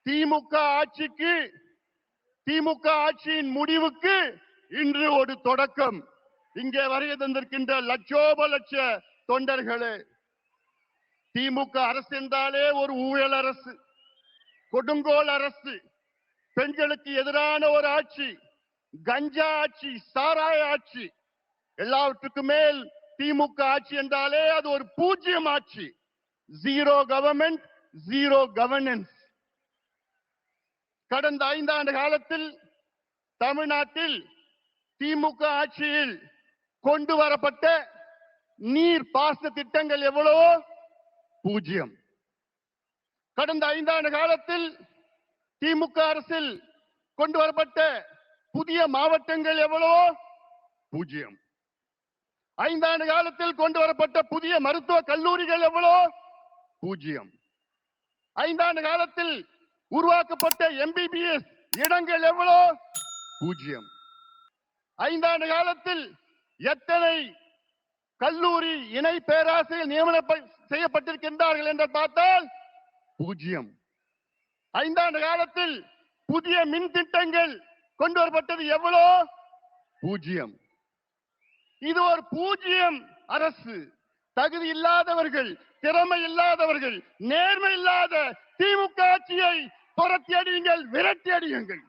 திமுக ஆட்சிக்கு, திமுக ஆட்சியின் முடிவுக்கு இன்று ஒரு தொடக்கம். இங்கே வருகை தந்திருக்கின்ற லட்சோப லட்ச தொண்டர்களே, திமுக அரசு என்றாலே ஒரு ஊழல் அரசு, கொடுங்கோல் அரசு, பெண்களுக்கு எதிரான ஒரு ஆட்சி, கஞ்சா ஆட்சி, சாராய ஆட்சி. எல்லாவற்றுக்கும் மேல் திமுக ஆட்சி என்றாலே அது ஒரு பூஜ்ஜியம் ஆட்சி. Zero government, zero governance. கடந்த 5 ஆண்டு காலத்தில் தமிழ்நாட்டில் திமுக ஆட்சியில் கொண்டு வரப்பட்ட நீர் பாசன திட்டங்கள் எவ்வளவோ பூஜ்ஜியம். கடந்த 5 ஆண்டு காலத்தில் திமுக அரசில் கொண்டு வரப்பட்ட புதிய மாவட்டங்கள் எவ்வளவோ பூஜ்ஜியம். 5 ஆண்டு காலத்தில் கொண்டு வரப்பட்ட புதிய மருத்துவ கல்லூரிகள் எவ்வளவோ பூஜ்ஜியம். 5 ஆண்டு காலத்தில் உருவாக்கப்பட்ட MBBS இடங்கள் எவ்வளோ பூஜ்ஜியம். 5 ஆண்டு காலத்தில் எத்தனை கல்லூரி இணை பேராசிரியர் நியமனம் செய்யப்பட்டிருக்கின்றார்கள் என்று பார்த்தால் பூஜ்ஜியம். 5 ஆண்டு காலத்தில் புதிய மின் திட்டங்கள் கொண்டு வரப்பட்டது எவ்வளோ பூஜ்ஜியம். இது ஒரு பூஜ்ஜியம் அரசு. தகுதி இல்லாதவர்கள், திறமை இல்லாதவர்கள், நேர்மை இல்லாத திமுக ஆட்சியை துரத்தி அடியுங்கள், விரட்டி அடியுங்கள்.